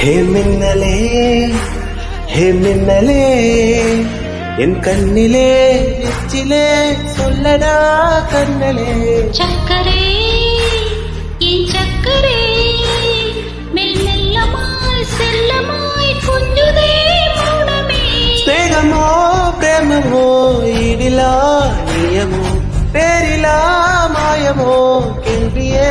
ஹே மின்னலே ஹே மின்னலே என் கண்ணிலே நெச்சிலே சொல்லடா கண்ணலே சக்கரே என் சக்கரே மெல்லமாய் செல்லமாய் கொஞ்சுதே மௌனமே ஸ்நேகமோ பிரேமமோ இடிலா நியமோ பேரிலா மாயமோ கேள்வியே